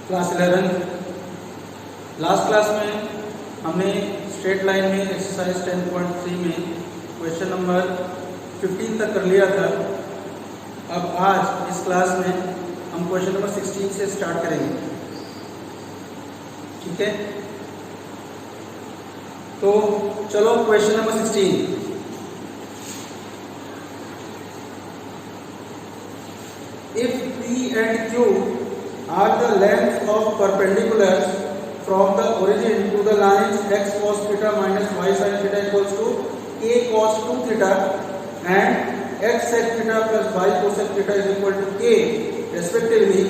Class 11। Last class में हमने straight line में एक्सरसाइज 10.3 में क्वेश्चन नंबर 15 तक कर लिया था। अब आज इस क्लास में हम क्वेश्चन नंबर 16 से स्टार्ट करेंगे। ठीक है, तो चलो question number 16। If P and Q are the lengths of perpendiculars from the origin to the lines x cos theta minus y sin theta equals to k cos 2 theta and x sec theta plus y cosec theta is equal to k respectively,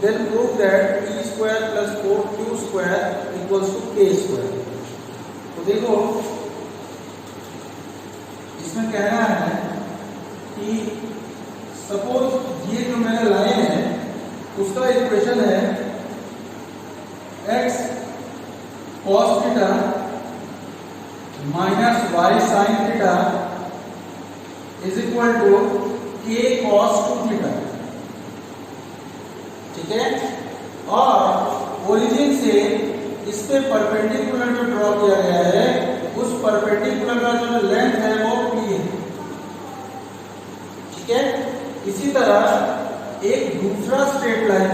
then prove that p square plus 4q square equals to k square। तो देखो इसमें कह रहा है कि suppose ये जो मेरा लाइन है उसका इक्वेशन है x cos theta minus y sin theta is equal to k cos 2 theta. ठीक है, और ओरिजिन से इस पे परपेंडिकुलर जो ड्रॉ किया गया है उस परपेंडिकुलर का जो लेंथ है वो p है। ठीक है, इसी तरह एक दूसरा स्ट्रेट लाइन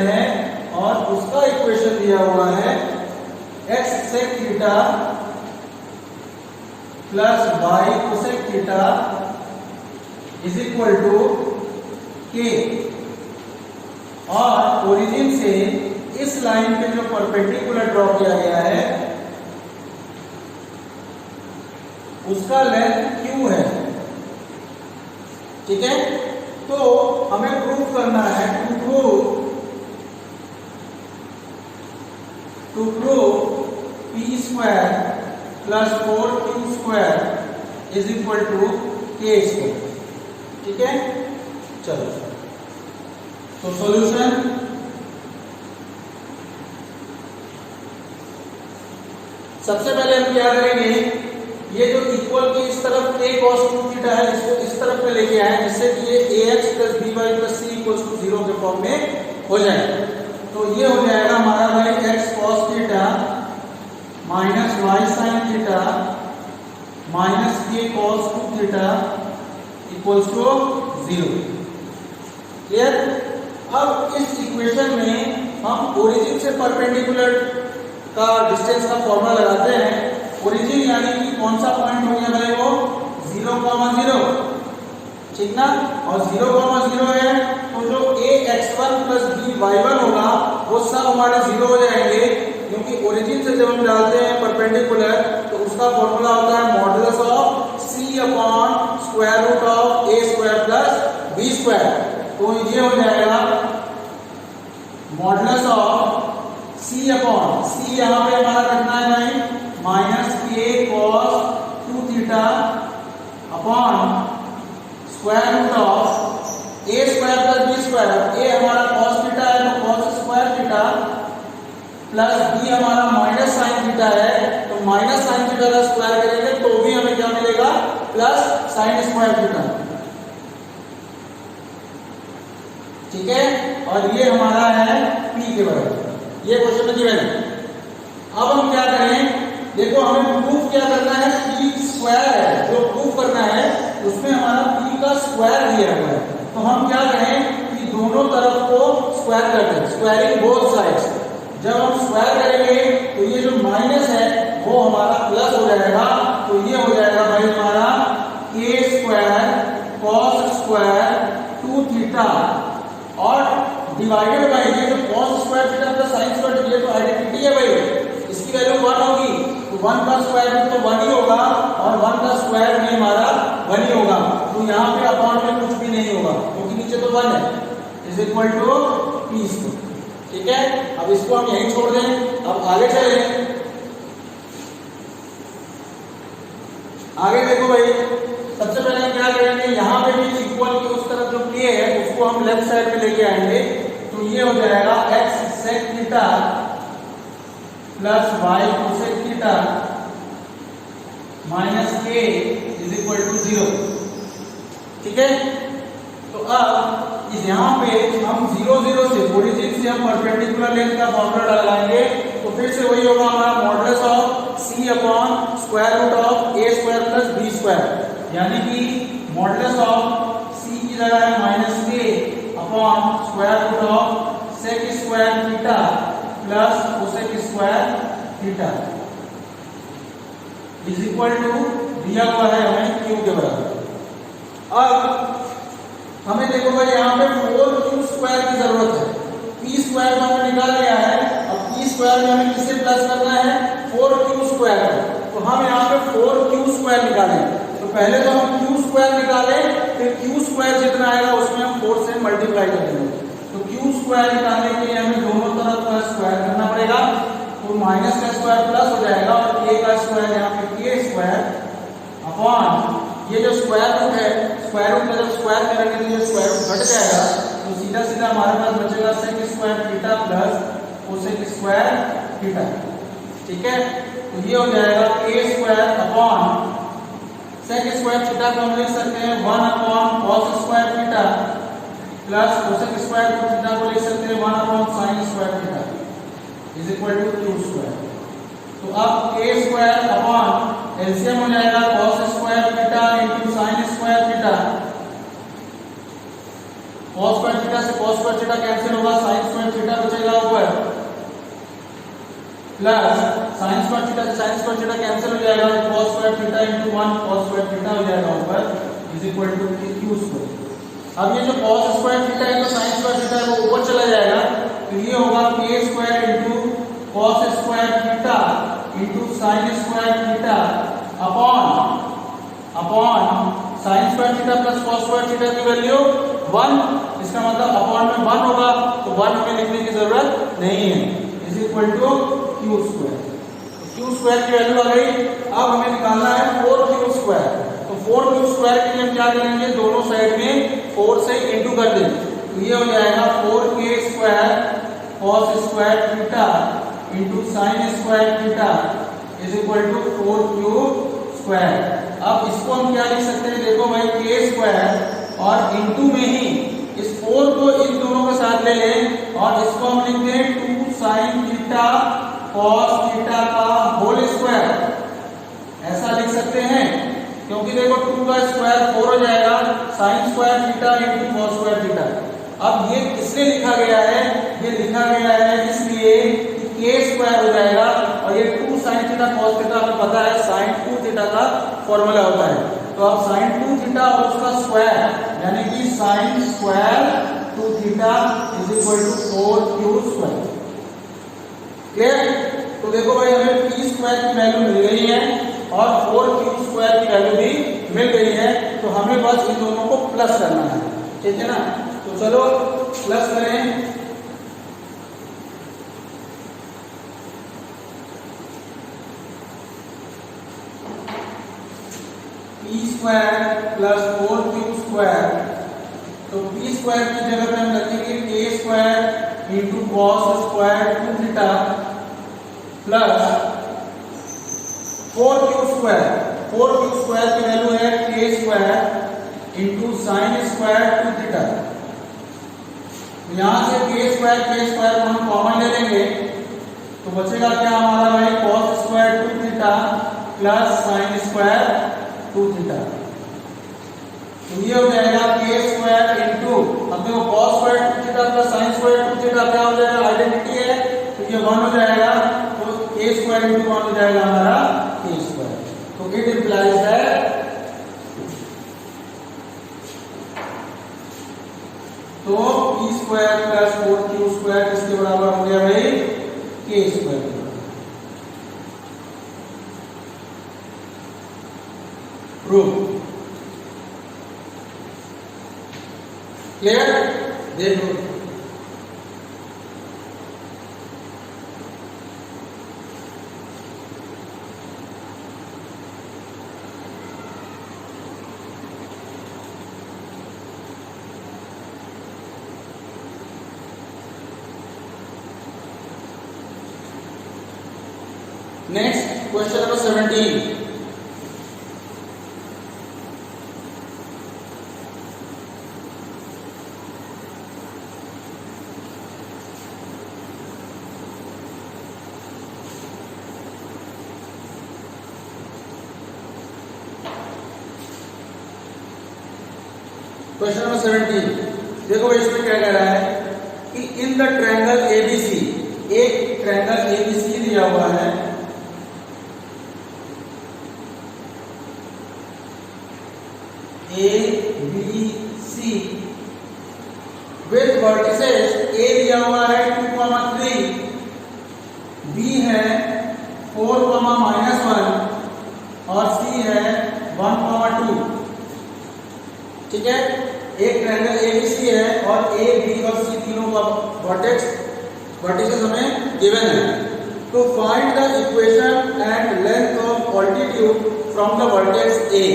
है और उसका इक्वेशन दिया हुआ है x sec theta plus y cosec theta is equal to k, और ओरिजिन से इस लाइन पे जो परपेंडिकुलर ड्रॉ किया गया है उसका लेंथ q है। ठीक है, तो हमें प्रूव करना है to prove p square plus 4q square is equal to k square. ठीक है, चलो तो सॉल्यूशन सबसे पहले हम क्या करेंगे, ये जो इक्वल की इस तरफ k cos 2 थीटा है इसको इस तरफ पे लेके आए जिससे कि ये ax plus by plus c equals to 0 के फॉर्म में हो जाए। तो ये हो जाएगा हमारा भाई x cos theta minus y sin theta minus k cos 2 theta equals to 0। Clear? अब इस इक्वेशन में हम ओरिजिन से परपेंडिकुलर का डिस्टेंस का फॉर्मूला लगाते हैं। ओरिजिन यानी कि कौन सा पॉइंट हो गया भाई, वो 0,0। ठीक ना, और 0,0 है तो जो ax1 प्लस by1 होगा वो सब हमारे 0 हो जाएंगे, क्योंकि ओरिजिन से जब हम डालते हैं परपेंडिकुलर तो उसका फॉर्मूला होता है modulus of c upon square root of a square plus b square. तो ये हो जाएगा modulus of c upon c यहाँ पे हमारा कितना है भाई minus k cos 2 theta upon square root of a square plus b square. a हमारा cos थीटा है तो cos square theta plus b हमारा माइनस sin थीटा है तो माइनस sin थीटा का स्क्वायर करेंगे तो भी हमें क्या मिलेगा प्लस sin स्क्वायर थीटा। ठीक है, और ये हमारा है p के बराबर। ये क्वेश्चन में गिवन है। अब हम क्या करें, देखो हमें प्रूफ क्या करना है, p स्क्वायर है जो प्रूफ करना है उसमें हमारा p का स्क्वायर दिया हुआ है। तो हम क्या करें कि दोनों तरफ को स्क्वायर कर दें, स्क्वायरिंग बोथ साइड्स। जब हम स्क्वायर करेंगे तो ये जो माइनस है वो हमारा प्लस हो जाएगा। तो ये हो जाएगा भाई हमारा k square cos square 2 theta और डिवाइडेड बाय ये जो cos square theta plus sin square, ये तो आइडेंटिटी है भाई, इसकी वैल्यू 1 होगी तो 1 का स्क्वायर रूट तो 1 ही होगा और 1 का स्क्वायर भी हमारा 1 ही होगा। तो यहाँ पे अपॉन में कुछ भी नहीं होगा क्योंकि नीचे तो 1 है, is equal to p square. ठीक है, अब इसको हम यहीं छोड़ दें। अब आगे चले, आगे देखो भाई, सबसे पहले हम क्या करेंगे, यहाँ पे भी इक्वल की उस तरफ जो k है उसको हम लेफ्ट साइड में लेके आएंगे। तो ये हो जाएगा x sec theta plus y cosec theta minus के इज इक्वल टू 0। ठीक है, तो अब इस यहाँ पे हम 0 0 से ओरिजिन से हम परपेंडिकुलर लेंथ का फॉर्मूला लगाएंगे। तो फिर से वही होगा हमारा modulus of c upon square root of a square plus b square, यानी कि मॉडुलस ऑफ c की जगह है माइनस के upon square root of sec square theta plus cosec square theta is equal to दिया हुआ है हमें q के बराबर। अब हमें देखो भाई यहाँ पे 4q स्क्वायर की जरूरत है। p स्क्वायर तो हमने निकाल लिया है, अब p स्क्वायर में हमें किसे प्लस करना है, 4q स्क्वायर। तो हम यहाँ पे 4q स्क्वायर निकालें। तो पहले तो हम q स्क्वायर निकालें, फिर q स्क्वायर जितना आएगा उसमें हम 4 से मल्टीप्लाई कर देंगे। तो q स्क्वायर निकालने के लिए हमें दोनों तरफ का स्क्वायर करना पड़ेगा। तो माइनस का स्क्वायर प्लस हो जाएगा और k का स्क्वायर यहाँ पे k स्क्वायर अपॉन ये जो स्क्वायर रूट है, स्क्वायर रूट में जब स्क्वायर करेंगे तो ये स्क्वायर रूट घट जाएगा। तो सीधा सीधा हमारे पास बचेगा sec square theta plus cosec square theta. ठीक है, तो ये हो जाएगा a square upon sec square theta को हम लिख सकते हैं 1 अपॉन cos square theta plus cosec square theta को लिख सकते हैं 1 अपॉन sine square theta is equal to q square. तो अब a स्क्वायर अपॉन एलसीएम हो जाएगा cos square theta into sin square theta. cos square theta से cos स्क्वायर थीटा कैंसिल होगा, sin स्क्वायर थीटा बचेगा ऊपर प्लस sin स्क्वायर थीटा से sin square theta cancel हो जाएगा, cos square theta into 1 cos square theta हो जाएगा ऊपर is equal to q square. अब ये जो cos स्क्वायर थीटा है तो sin स्क्वायर थीटा है वो ऊपर चला जाएगा। तो ये होगा k square into cos square theta into sin square theta upon sin square theta plus cos square theta की वैल्यू 1। इसका मतलब अपॉन में 1 होगा, तो 1 हमें लिखने की जरूरत नहीं है, is equal to q square. q square की वैल्यू आ गई। अब हमें निकालना है 4q स्क्वायर। तो 4q स्क्वायर के लिए हम क्या करेंगे, दोनों साइड में 4 से इंटू कर देंगे। तो ये हो जाएगा 4k square cos square theta into sine square theta is equal to 4q square. अब इसको हम क्या लिख सकते हैं, देखो भाई k स्क्वायर और इंटू में ही इस 4 को इन दोनों के साथ ले लें और इसको हम लिखते हैं 2 sin थीटा cos थीटा का होल स्क्वायर, ऐसा लिख सकते हैं। क्योंकि देखो 2 का स्क्वायर 4 हो जाएगा, sin square theta into cos square theta. अब ये किसने लिखा गया है, ये लिखा गया है इसलिए k स्क्वायर हो जाएगा और ये 2 sin थीटा cos थीटा हमें पता है sin 2 थीटा का फॉर्मूला होता है। तो अब sin 2 थीटा और उसका स्क्वायर यानी कि sin square 2 theta is equal to 4q square. Clear? तो देखो भाई हमें p स्क्वायर की वैल्यू मिल गई है और 4q स्क्वायर की वैल्यू भी मिल गई है। तो हमें बस इन दोनों को प्लस करना है, ठीक है ना। तो चलो प्लस करें। p square plus 4q square. तो p स्क्वायर की जगह पे हम रखेंगे k square into cos square 2 theta plus 4q square. 4q square की वैल्यू है k square into sine square 2 theta. यहां से k स्क्वायर को हम कॉमन ले लेंगे तो बचेगा क्या हमारा भाई, cos square 2 theta plus sine square 2 theta. तो ये हो जाएगा k स्क्वायर इंटू, अब देखो cos square 2 theta plus sine square 2 theta क्या हो जाएगा, आइडेंटिटी है तो ये 1 हो जाएगा। तो k स्क्वायर इंटू 1 हो जाएगा हमारा k स्क्वायर। तो इट इंप्लाइज दैट तो p square plus 4q square किसके बराबर हो गया भाई, k स्क्वायर। Proof clear? देखो next question number 17। Question number 17 देखो भाई इसमें क्या कह रहा है कि इन द ट्रायंगल एबीसी, एक ट्रायंगल एबीसी दिया हुआ है, एबीसी विद वर्टिसेस ए दिया हुआ है 2,3, बी है 4,-1 और सी है 1,2। ठीक है, एक ट्रायंगल एबीसी है और ए बी और सी तीनों का वर्टिसेस हमें गिवन है। तो find the equation and length of altitude from the vertex ए।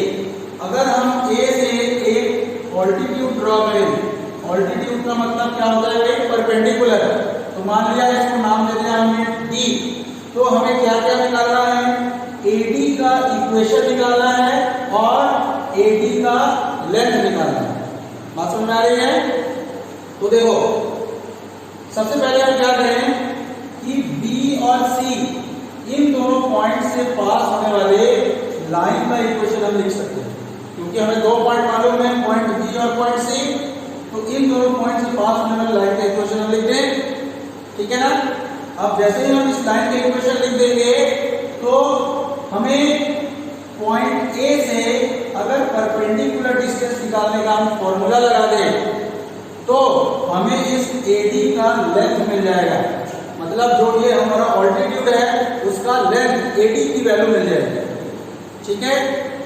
अगर हम ए से एक ऑल्टीट्यूड ड्रॉ करें, ऑल्टीट्यूड का मतलब क्या होता है, परपेंडिकुलर। तो मान लिया इसको नाम दे दिया हमने डी। तो हमें क्या क्या निकालना है, एडी का इक्वेशन निकालना है और एडी का लेंथ निकालना है। बात समझ में आ रही है? तो देखो सबसे पहले हम क्या करें कि बी और सी इन दोनों पॉइंट से पास होने वाले लाइन का इक्वेशन हम लिख सकते हैं, क्योंकि हमें दो पॉइंट मालूम है, पॉइंट बी और पॉइंट सी। तो इन दोनों पॉइंट से पास होने वाले लाइन का इक्वेशन हम लिख दें। ठीक है ना? अब जैसे ही हम इस लाइन का इक्वेशन लिख देंगे तो हमें पॉइंट ए से अगर परपेंडिकुलर डिस्टेंस निकालने का हम फॉर्मूला लगा दें तो हमें इस एडी का लेंथ मिल जाएगा। मतलब जो ये हमारा ऑल्टीट्यूड है उसका लेंथ एडी की वैल्यू मिल जाएगी। ठीक है,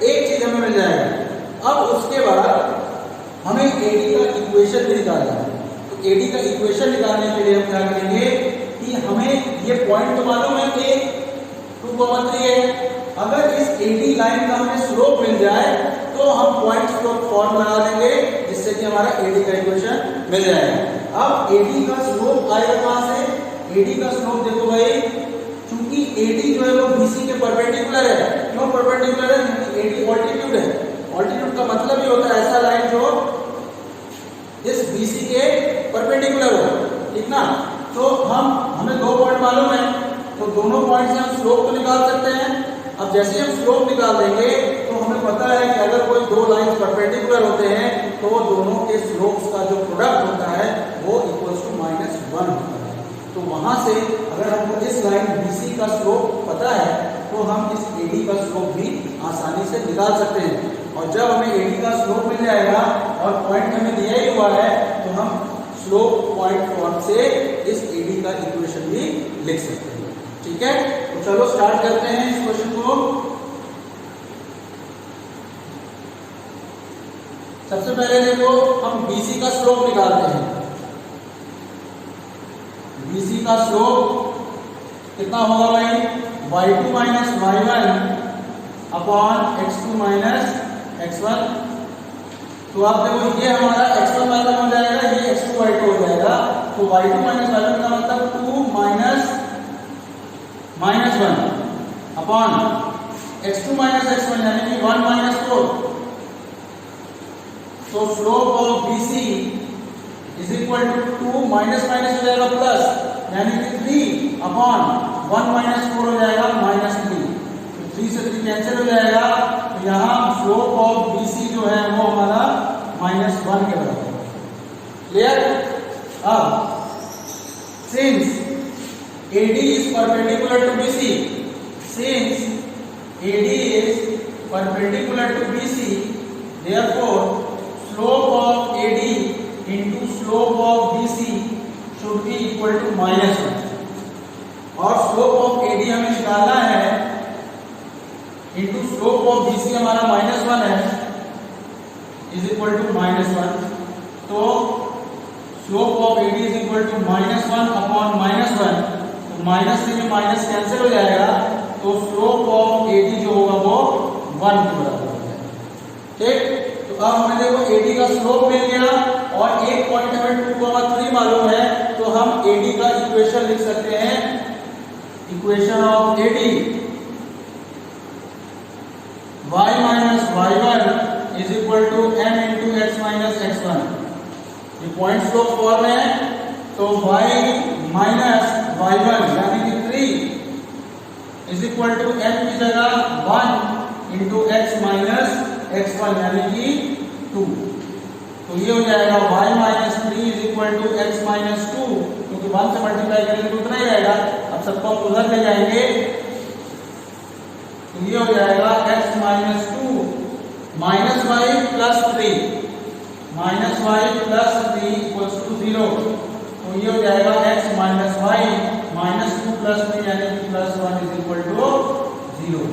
एक चीज हमें मिल जाएगा। अब उसके बाद हमें एडी का इक्वेशन भी निकालना है। तो एडी का इक्वेशन निकालने के लिए हम क्या करेंगे कि हमें ये पॉइंट तो मालूम है कि 2,3 है। अगर इस एडी लाइन का हमें स्लोप मिल जाए तो हम पॉइंट स्लोप फॉर्म बना देंगे, जिससे कि हमारा एडी का इक्वेशन मिल जाएगा। अब एडी का स्लोप आएगा कहां से? एडी का स्लोप देखो भाई, चूंकि एडी जो है वो बीसी के परपेंडिकुलर है। क्यों परपेंडिकुलर है? क्योंकि एडी ऑल्टीट्यूड है। ऑल्टीट्यूड का मतलब ही होता है ऐसा लाइन जो इस बीसी के परपेंडिकुलर हो। ठीक ना? तो हमें दो पॉइंट मालूम है, तो दोनों पॉइंट से हम स्लोप तो निकाल सकते हैं। अब जैसे हम स्लोप निकाल देंगे तो हमें पता है कि अगर कोई दो लाइंस परपेंडिकुलर होते हैं तो दोनों के स्लोप्स का जो प्रोडक्ट होता है वो इक्वल्स टू -1 होता है। तो वहां से अगर हमको इस लाइन बीसी का स्लोप पता है तो हम इस एडी का स्लोप भी आसानी से निकाल सकते हैं। और जब हमें एडी का स्लोप मिल जाएगा और पॉइंट हमें दिया ही हुआ है तो हम स्लोप पॉइंट फॉर्म से इस एडी का इक्वेशन भी लिख सकते हैं। ठीक है, तो चलो स्टार्ट करते हैं इस क्वेश्चन को। सबसे पहले देखो हम बीसी का स्लोप निकालते हैं। बीसी का स्लोप कितना होगा भाई? y2 minus y1 upon x2 minus x1। तो आप देखो ये हमारा x1 y1 हो जाएगा, ये x2 y2 हो जाएगा। तो y2 माइनस y1 का मतलब 2 minus -1 upon x2 minus x1 यानी कि 1 माइनस 4। तो slope of BC is equal to 2 minus minus हो जाएगा प्लस, यानी कि 3 अपॉन 1 माइनस 4 हो जाएगा -3। तो 3 से 3 कैंसिल हो जाएगा। तो यहाँ स्लोप ऑफ BC जो है वो हमारा -1 के बराबर है। क्लियर? अब since AD is perpendicular to BC, since AD is perpendicular to BC, therefore slope of AD into slope of BC should be equal to -1। और slope of AD हमें निकालना है into slope of BC हमारा -1 है, is equal to -1। तो slope of AD is equal to -1 upon -1। Minus से भी minus cancel हो जाएगा। तो स्लोप ऑफ एडी जो होगा वो 1 के बराबर हो जाएगा। ठीक, तो अब हमें देखो एडी का स्लोप मिल गया और एक पॉइंट हमें 2,3 मालूम है। तो हम एडी का इक्वेशन लिख सकते हैं। Equation of AD y minus y1 is equal to m into x minus x1। ये पॉइंट स्लोप फॉर्म है। तो y माइनस y1 यानी कि 3 इज इक्वल टू m की जगह 1 इंटू x माइनस x1 यानी कि 2। तो ये हो जाएगा y minus 3 is equal to x minus 2, क्योंकि 1 से मल्टीप्लाई करेंगे तो उतना ही आएगा। अब सबको हम उधर ले जाएंगे तो ये हो जाएगा x minus 2 minus y plus 3 equals to 0। तो ये हो जाएगा x minus y minus 2 plus 3 यानी कि प्लस 1 इज इक्वल टू 0।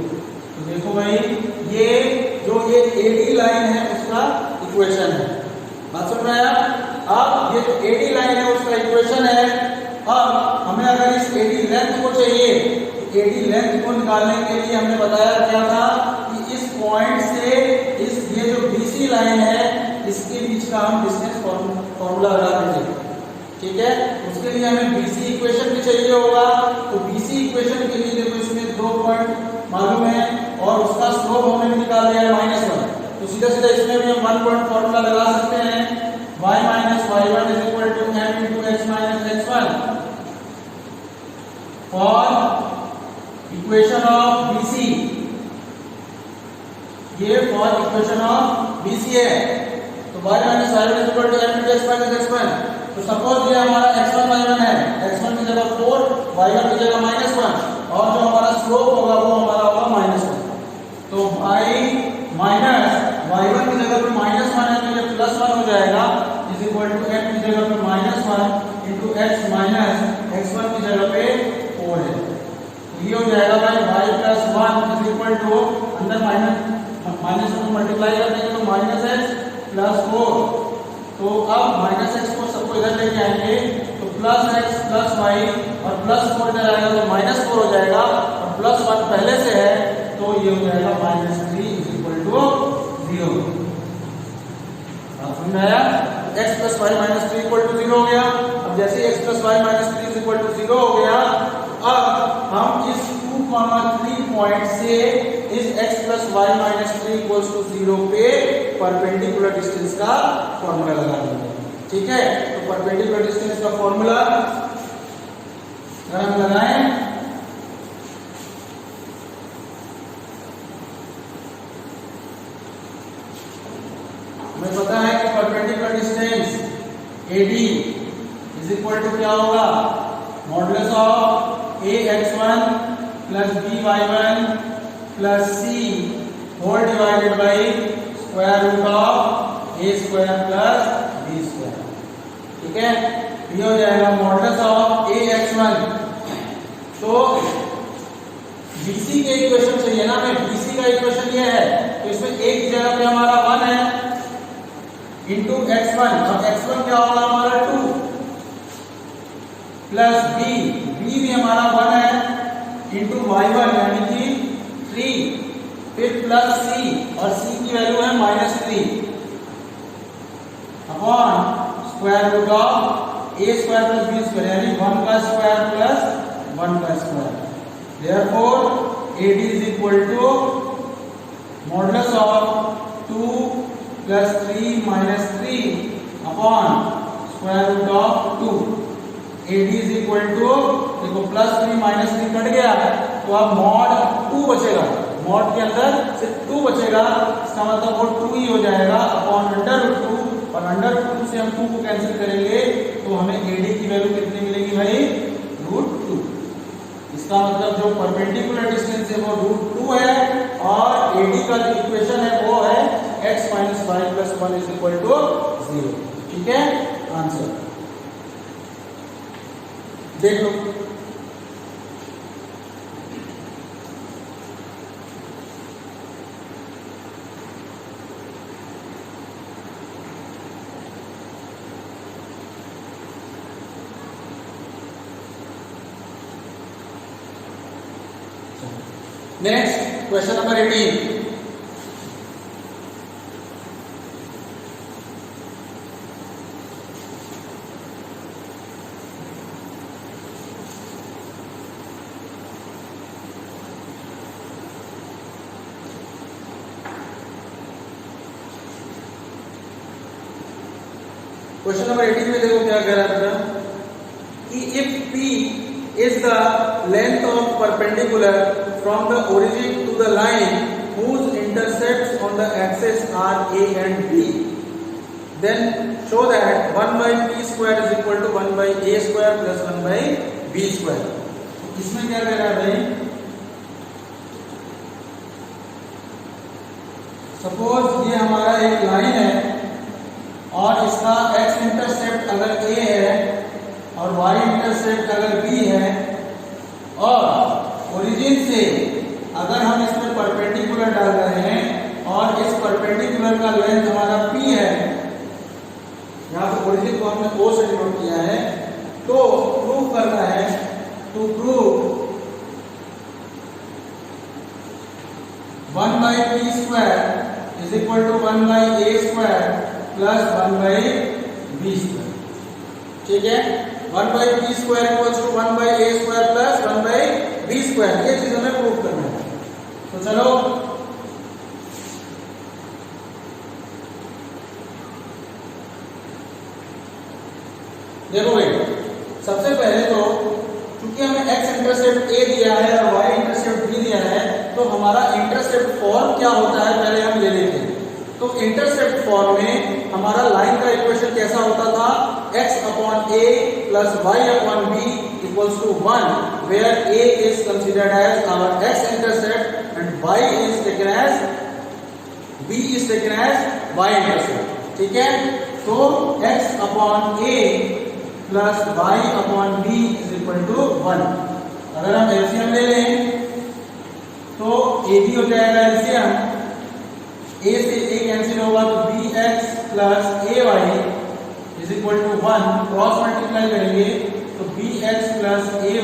तो देखो भाई ये जो ये AD लाइन है उसका इक्वेशन है, बात सुन रहे हैं आप। अब ये जो AD लाइन है उसका इक्वेशन है। अब हमें अगर इस AD लेंथ को चाहिए तो AD लेंथ को निकालने के लिए हमने बताया क्या था कि इस पॉइंट से इस ये जो BC लाइन है इसके बीच का हम डिस्टेंस फॉर्मूला लगा देंगे, ठीक है। उसके लिए हमें BC इक्वेशन भी चाहिए होगा। तो BC इक्वेशन के लिए देखो इसमें 2 पॉइंट मालूम है और उसका स्लोप हमने भी निकाल लिया है -1। तो सीधा सीधा इसमें भी हम 1 पॉइंट फॉर्मूला लगा सकते हैं, y minus y1 is equal to m into x minus x1 for equation of BC। ये फॉर इक्वेशन ऑफ BC है। तो y minus y1 is equal to m into x minus x1। तो suppose ये हमारा x1 y1 है, x1 की जगह 4, y1 की जगह -1 और जो हमारा स्लोप होगा वो हमारा होगा -1। तो y माइनस y1 की जगह पे -1 है तो ये +1 हो जाएगा इज इक्वल टू m की जगह पे -1 इनटू x माइनस x1 की जगह पे 4 है। तो ये हो जाएगा भाई y plus 1 is equal to अंदर माइनस को मल्टीप्लाई कर देंगे तो -x प्लस 4। तो अब -x को सबको इधर लेके आएंगे तो +x प्लस y और +4 इधर आएगा तो -4 हो जाएगा और +1 पहले से है तो ये हो जाएगा -3 इज इक्वल टू 0। समझ में आया? x plus y minus 3 equal to 0 हो गया। अब जैसे ही x plus y minus 3 equal to 0 हो गया, अब हम इस 2,3 पॉइंट से इस x plus y minus 3 equals to 0 पे परपेंडिकुलर डिस्टेंस का फॉर्मूला लगा देंगे, ठीक है। तो परपेंडिकुलर डिस्टेंस का फॉर्मूला अगर हम लगाएं हमें पता है कि perpendicular distance AD is equal to क्या होगा, modulus of ax1 plus by1 plus c whole divided by square root of a square plus b square, ठीक है। ये हो जाएगा मॉडुलस ऑफ ax1। तो BC के इक्वेशन चाहिए ना, हमें BC का इक्वेशन ये है तो इसमें एक की जगह पे हमारा 1 है इंटू x1। अब x1 क्या होगा हमारा 2 प्लस b भी हमारा 1 है इंटू y1 यानी कि 3 फिर प्लस c और c की वैल्यू है -3 अपॉन square root of a square plus b square यानी 1 का स्क्वायर प्लस 1 का square. Therefore AD is equal to modulus of 2 plus 3 minus 3 upon square root of 2। AD is equal to देखो plus 3 minus 3 cut गया तो अब mod 2 बचेगा, mod के अंदर सिर्फ 2 बचेगा, इसका मतलब वो 2 ही हो जाएगा अपॉन √2 और √2 से हम 2 को कैंसिल करेंगे तो हमें AD की वैल्यू कितनी मिलेगी भाई, √2। इसका मतलब जो परपेंडिकुलर डिस्टेंस है वो √2 है और AD का जो इक्वेशन है वो है x minus 5 plus 1 is equal to 0, ठीक है। आंसर देख लो। Next, question number 18. Question number 18 में देखो क्या कह रहा है बेटा कि if P is the length of perpendicular from the origin to the line whose intercepts on the axis are A and B, then show that 1 by p square is equal to 1 by a square plus 1 by b square. तो इसमें क्या कह रहा है भाई, suppose ये हमारा एक लाइन है और इसका x इंटरसेप्ट अगर a है और y इंटरसेप्ट अगर b है और ओरिजिन से अगर हम इसमें परपेंडिकुलर डाल रहे हैं और इस परपेंडिकुलर का लेंथ हमारा p है, यहाँ पे ओरिजिन को हमने o से डिनोट किया है, तो प्रूव करना है, to prove 1 by p square is equal to 1 by a square plus 1 by b square. ठीक है, 1 by p square equals to 1 by a square plus 1 by b square, ये चीज हमें प्रूव करना है। तो चलो देखो भाई, सबसे पहले तो क्योंकि हमें x इंटरसेप्ट a दिया है और y इंटरसेप्ट b दिया है, तो हमारा इंटरसेप्ट फॉर्म क्या होता है पहले हम ये देखते हैं। तो इंटरसेप्ट फॉर्म में हमारा लाइन का इक्वेशन कैसा होता था, x upon a plus y upon b equals to 1, where a is considered as our x intercept and y is taken as b is taken as y intercept. ठीक है, तो x upon a plus y upon b is equal to 1। अगर हम LCM ले लें तो a b हो जाएगा एलसीएम, a से a कैंसिल होगा तो bx plus ay is equal to 1, cross multiply करेंगे तो bx plus ay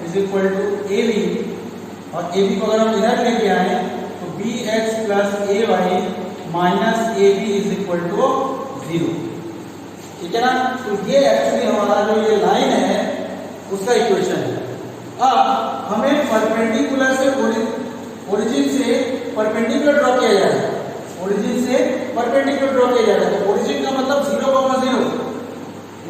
is equal to ab, और ab को अगर हम इधर लेके आए तो bx plus ay minus ab is equal to 0। ठीक है ना, तो ये एक्चुअली हमारा जो ये लाइन है उसका इक्वेशन है। अब हमें परपेंडिकुलर से ओरिजिन से परपेंडिकुलर ड्रॉ किया जा रहा है, ओरिजिन से परपेंडिकुलर ड्रॉ किया जा रहा है। तो ओरिजिन का मतलब 0,0,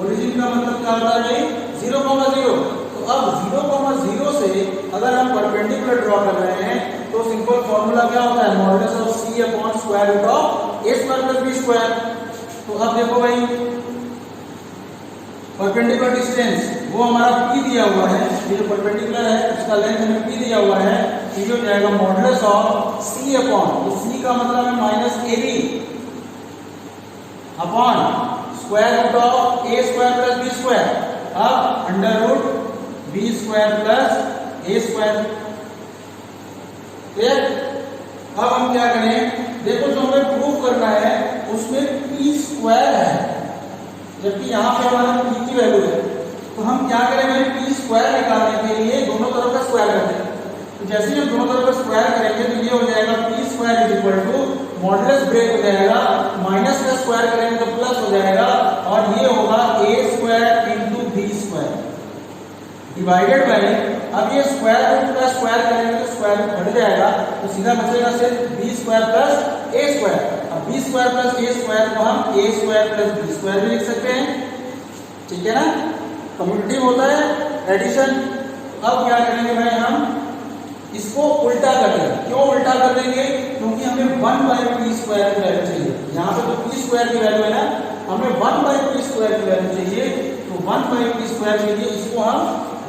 ओरिजिन का मतलब क्या होता है 0,0। तो अब 0,0 से अगर हम परपेंडिकुलर ड्रॉ कर रहे हैं तो सिंपल फॉर्मूला क्या होता है, modulus of c upon square root of a square plus b square. तो अब देखो भाई, परपेंडिकुलर डिस्टेंस वो हमारा p दिया हुआ है, ये जो परपेंडिकुलर है उसका लेंथ हमें p दिया हुआ है, ये हो जाएगा मॉडुलस ऑफ c अपॉन, तो c का मतलब है minus ab upon square root of a square plus b square, अब under root b square plus a square. Clear? अब हम क्या करें, देखो जो हमें प्रूव करना है उसमें p स्क्वायर है, जबकि यहाँ पे हमारा p की वैल्यू है, तो हम क्या करें भाई, p स्क्वायर निकालने के लिए दोनों तरफ का स्क्वायर करते हैं। तो जैसे ही हम दोनों तरफ का स्क्वायर करेंगे तो ये हो जाएगा p square is equal to modulus break हो जाएगा, माइनस का स्क्वायर करेंगे तो प्लस हो जाएगा, और ये होगा a square into b square divided by, अब ये स्क्वायर रूट का स्क्वायर करेंगे तो स्क्वायर रूट हट जाएगा, तो सीधा बचेगा सिर्फ b square plus a square. अब b square plus a square को हम a square plus b square भी लिख सकते हैं। ठीक है ना, कम्यूटेटिव होता है एडिशन। अब क्या करेंगे भाई, हम इसको उल्टा कर देंगे। क्यों उल्टा कर देंगे, क्योंकि हमें 1 बाई p स्क्वायर की वैल्यू चाहिए। यहाँ पे तो p स्क्वायर की वैल्यू है ना, हमें 1 बाई p स्क्वायर की वैल्यू चाहिए, तो 1 बाई p स्क्वायर के लिए इसको हम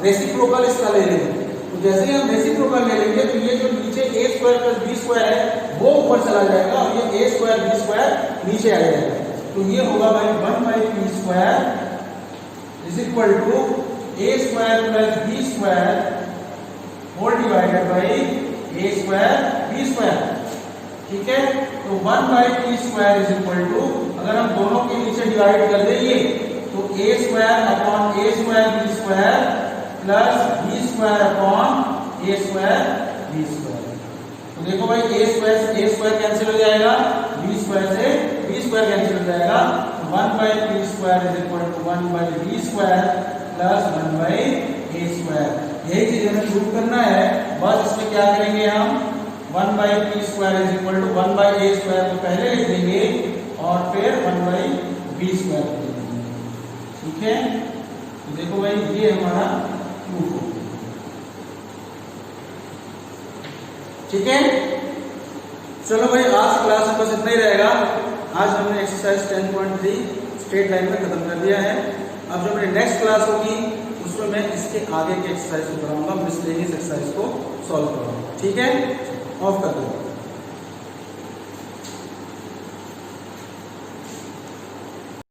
रेसिप्रोकल इसका ले लेंगे। तो जैसे ही हम रेसिप्रोकल ले लेंगे तो ये जो नीचे a square plus b square है वो ऊपर चला जाएगा और ये a स्क्वायर b स्क्वायर नीचे आ जाएगा। तो ये होगा भाई 1 by p square is equal to a square plus b square whole divided by a square b square. ठीक है, तो 1 by p square is equal to, अगर हम दोनों के नीचे डिवाइड कर देंगे तो a square upon a square b square plus b square upon a square b square. तो देखो भाई, a स्क्वायर से a स्क्वायर कैंसिल हो जाएगा, b स्क्वायर से b स्क्वायर कैंसिल हो जाएगा, तो 1 by p square is equal to 1 by b square plus 1 by a square. यही चीज हमें प्रूव करना है। बस इसमें क्या करेंगे, हम 1 by p square is equal to 1 by a square को पहले लिख देंगे और फिर 1 बाई b स्क्वायर लिख देंगे। ठीक है, तो देखो भाई ये हमारा प्रूफ हो गया। ठीक है, चलो भाई आज क्लास में बस इतना ही रहेगा। आज हमने एक्सरसाइज 10.3 स्ट्रेट लाइन में खत्म कर दिया है। अब जो मेरी नेक्स्ट क्लास होगी उसमें मैं इसके आगे के एक्सरसाइज को कराऊंगा, मिसलेनियस एक्सरसाइज को सॉल्व करूंगा। ठीक है, ऑफ कर दो।